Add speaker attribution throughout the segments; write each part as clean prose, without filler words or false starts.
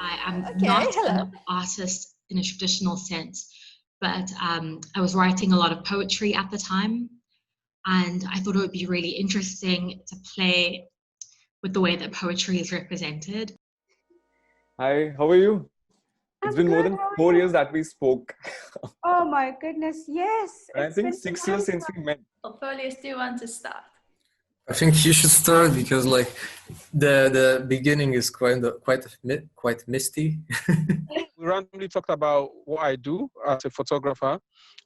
Speaker 1: I am
Speaker 2: Okay,
Speaker 1: not
Speaker 2: hello.
Speaker 1: an artist in a traditional sense, but I was writing a lot of poetry at the time, and I thought it would be really interesting to play with the way that poetry is represented.
Speaker 3: Hi, how are you? It's
Speaker 4: I'm
Speaker 3: been more
Speaker 4: good,
Speaker 3: than
Speaker 4: how are
Speaker 3: 4
Speaker 4: you?
Speaker 3: years that we spoke.
Speaker 4: Oh my goodness, yes.
Speaker 3: And I
Speaker 4: It's
Speaker 3: think
Speaker 4: been
Speaker 3: 6 years
Speaker 4: time.
Speaker 3: since we met.
Speaker 5: Well, Paulius, do you want to start?
Speaker 6: I think you should start because like the beginning is quite misty.
Speaker 7: We randomly talked about what I do as a photographer.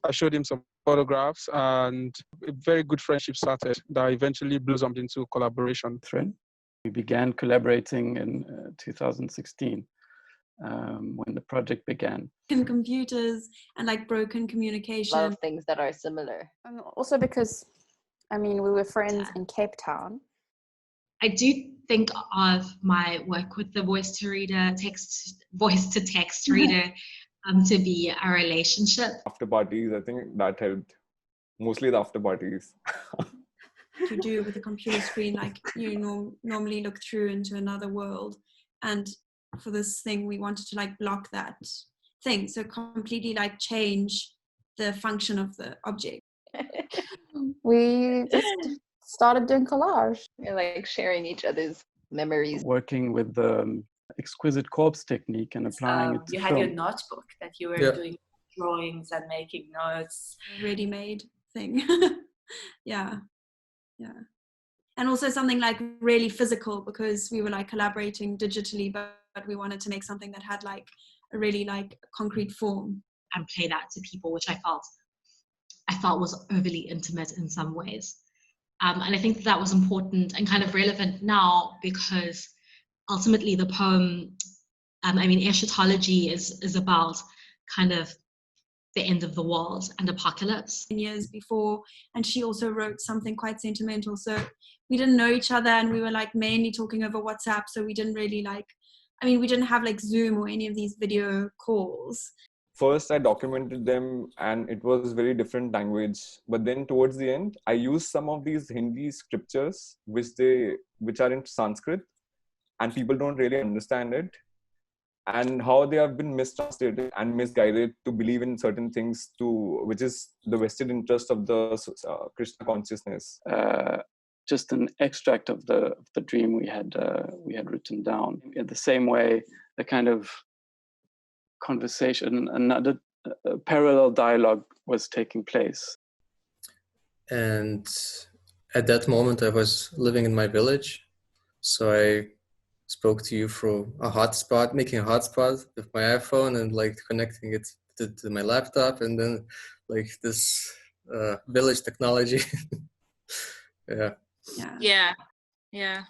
Speaker 7: I showed him some photographs and a very good friendship started that eventually blossomed into collaboration.
Speaker 8: We began collaborating in 2016 when the project began.
Speaker 9: Computers and like broken communication.
Speaker 2: A lot of things that are similar.
Speaker 10: Also because, I mean, we were friends in Cape Town.
Speaker 1: I do think of my work with the voice to text reader to be a relationship.
Speaker 3: After parties, I think that helped. Mostly the after parties.
Speaker 9: To do with the computer screen, like you normally look through into another world, and for this thing we wanted to like block that thing, so completely like change the function of the object.
Speaker 10: We just started doing collage.
Speaker 2: We're like sharing each other's memories.
Speaker 8: Working with the exquisite corpse technique and applying it to
Speaker 5: You
Speaker 8: film.
Speaker 5: had your notebook that you were doing drawings and making notes.
Speaker 9: Ready-made thing. yeah. And also something like really physical, because we were like collaborating digitally, but we wanted to make something that had like a really like concrete form.
Speaker 1: And play that to people, which I felt was overly intimate in some ways. And I think that was important and kind of relevant now, because ultimately the poem, eschatology is about kind of the end of the world and apocalypse.
Speaker 9: Years before, and she also wrote something quite sentimental. So we didn't know each other, and we were like mainly talking over WhatsApp. So we didn't really we didn't have like Zoom or any of these video calls.
Speaker 3: First, I documented them and it was very different language. But then towards the end, I used some of these Hindi scriptures, which are in Sanskrit, and people don't really understand it. And how they have been mistranslated and misguided to believe in certain things, which is the vested interest of the Krishna consciousness.
Speaker 8: Just an extract of the dream we had written down. In the same way, the kind of conversation, another parallel dialogue was taking place.
Speaker 6: And at that moment, I was living in my village, so I spoke to you through a hotspot, making a hotspot with my iPhone and like connecting it to my laptop, and then like this village technology.
Speaker 11: Yeah,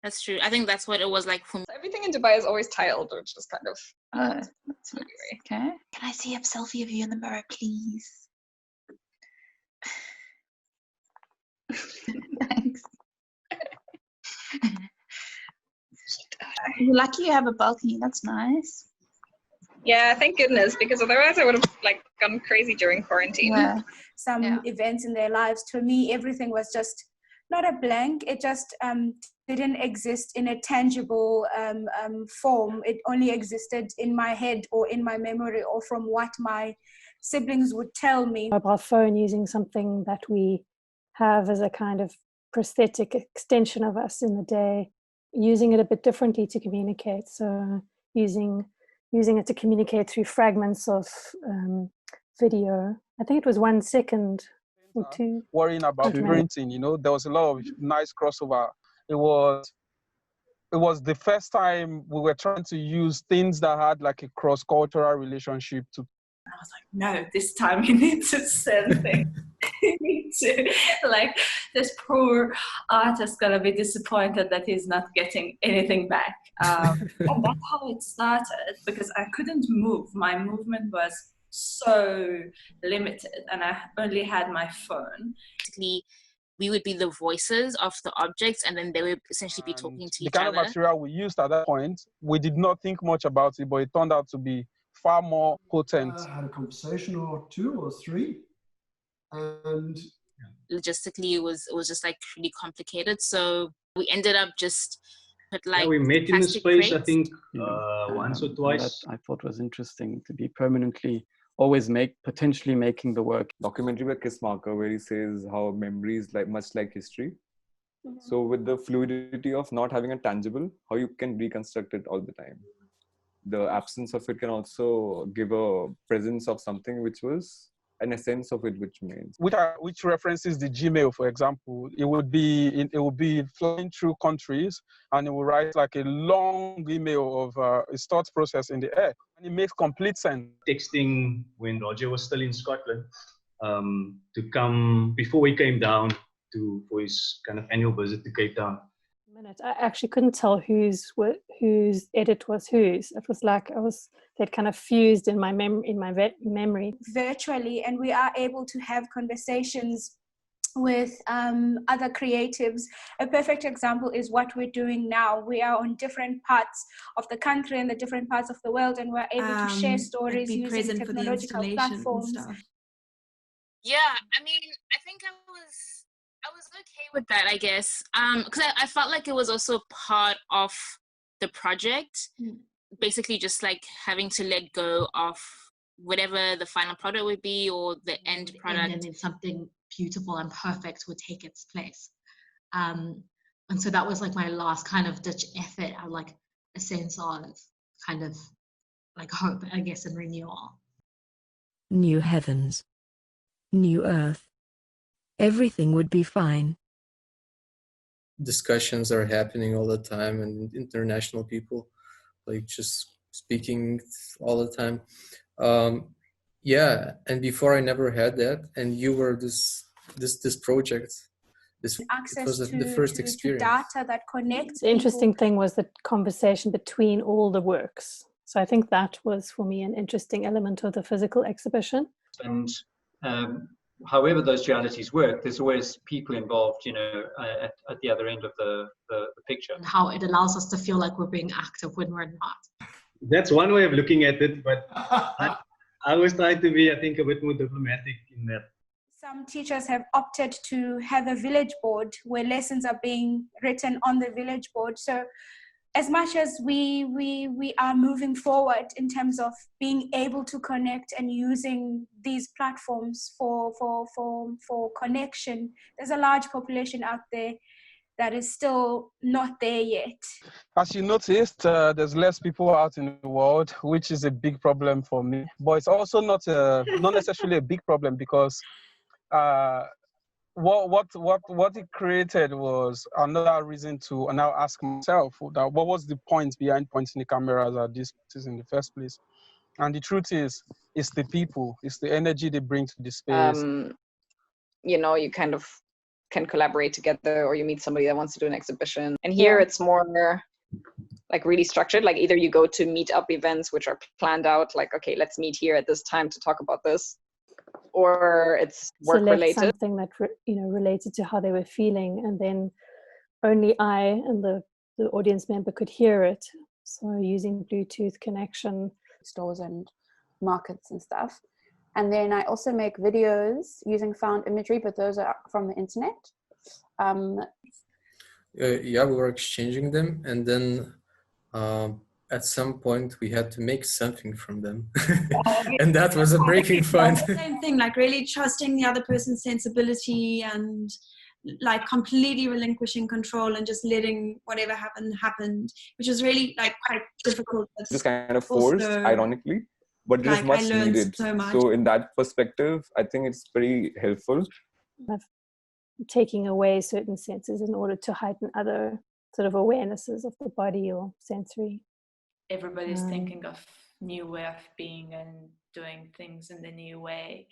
Speaker 11: that's true. I think that's what it was like for me.
Speaker 12: Everything in Dubai is always tiled, which is kind of
Speaker 2: That's nice. Okay. Can I see a selfie of you in the mirror, please? Thanks. You're lucky you have a balcony. That's nice.
Speaker 12: Yeah, thank goodness, because otherwise I would have gone crazy during quarantine.
Speaker 2: Yeah.
Speaker 4: Some events in their lives. For me, everything was just not a blank. It just didn't exist in a tangible form. It only existed in my head or in my memory or from what my siblings would tell me.
Speaker 13: Mobile phone, using something that we have as a kind of prosthetic extension of us in the day, using it a bit differently to communicate. So using it to communicate through fragments of video. I think it was 1 second or two.
Speaker 7: Worrying about printing, there was a lot of nice crossover. It was the first time we were trying to use things that had like a cross-cultural relationship to.
Speaker 5: I was like, no, this time you need to send things. You need to, this poor artist gonna be disappointed that he's not getting anything back. And that's how it started, because I couldn't move. My movement was so limited, and I only had my phone.
Speaker 11: Basically, we would be the voices of the objects, and then they would essentially be talking to each
Speaker 7: other. The kind
Speaker 11: other.
Speaker 7: of material we used at that point, we did not think much about it, but it turned out to be far more potent.
Speaker 14: I had a conversation or 2 or 3, and
Speaker 11: logistically it was just like really complicated, so we ended up just put like
Speaker 15: we met in the
Speaker 11: plastic
Speaker 15: space,
Speaker 11: crates.
Speaker 15: I think, once or twice.
Speaker 8: That I thought was interesting, to be permanently always potentially making the work.
Speaker 3: Documentary by Kiss Marker, where he says how memory is much like history. So with the fluidity of not having a tangible, how you can reconstruct it all the time. The absence of it can also give a presence of something which was an essence of it, which means.
Speaker 7: Which references the Gmail, for example. It would be flying through countries, and it will write like a long email of its thought process in the air, and it makes complete sense.
Speaker 15: Texting when Roger was still in Scotland to come before we came down for his kind of annual visit to Cape Town.
Speaker 13: I actually couldn't tell whose edit was whose. It was like they'd kind of fused in my memory
Speaker 4: virtually, and we are able to have conversations with other creatives. A perfect example is what we're doing now. We are on different parts of the country and the different parts of the world, and we're able to share stories using technological platforms.
Speaker 11: Yeah, I mean, I think I was okay with that, I guess, because I felt like it was also part of the project, basically just like having to let go of whatever the final product would be or the end product.
Speaker 1: And then something beautiful and perfect would take its place. And so that was like my last kind of ditch effort at like a sense of kind of like hope, I guess, and renewal.
Speaker 16: New heavens. New earth. Everything would be fine.
Speaker 6: Discussions are happening all the time, and international people like just speaking all the time. Yeah, and before I never had that, and you were this project.
Speaker 4: Access
Speaker 6: the first experience.
Speaker 4: To data that connects.
Speaker 13: The interesting thing was the conversation between all the works. So I think that was for me an interesting element of the physical exhibition.
Speaker 17: And however those dualities work, there's always people involved, you know, at the other end of the picture.
Speaker 1: And how it allows us to feel like we're being active when we're not.
Speaker 15: That's one way of looking at it, but I was trying to be, I think, a bit more diplomatic in that.
Speaker 4: Some teachers have opted to have a village board where lessons are being written on the village board. So as much as we are moving forward in terms of being able to connect and using these platforms for connection, there's a large population out there that is still not there yet.
Speaker 7: As you noticed, there's less people out in the world, which is a big problem for me. But it's also not necessarily a big problem, because what it created was another reason to now ask myself that what was the point behind pointing the cameras at these places in the first place. And the truth is, it's the people, it's the energy they bring to the space.
Speaker 12: You know, you kind of can collaborate together, or you meet somebody that wants to do an exhibition. And here it's more like really structured, like either you go to meet-up events which are planned out, like, okay, let's meet here at this time to talk about this, or it's work related.
Speaker 13: Something that related to how they were feeling, and then only I and the audience member could hear it. So using Bluetooth connection,
Speaker 10: stores and markets and stuff. And then I also make videos using found imagery, but those are from the internet.
Speaker 6: Yeah, we were exchanging them, and then at some point we had to make something from them. And that was a breaking point.
Speaker 9: Same thing, like really trusting the other person's sensibility and like completely relinquishing control and just letting whatever happened, which was really like quite difficult.
Speaker 3: Just kind of forced, ironically, but it is much needed. So in that perspective, I think it's pretty helpful.
Speaker 13: Taking away certain senses in order to heighten other sort of awarenesses of the body or sensory.
Speaker 5: Everybody's thinking of new way of being and doing things in the new way.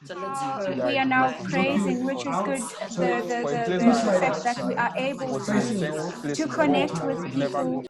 Speaker 5: So let's hope.
Speaker 4: We are now praising, which is good, the fact that we are able to connect with people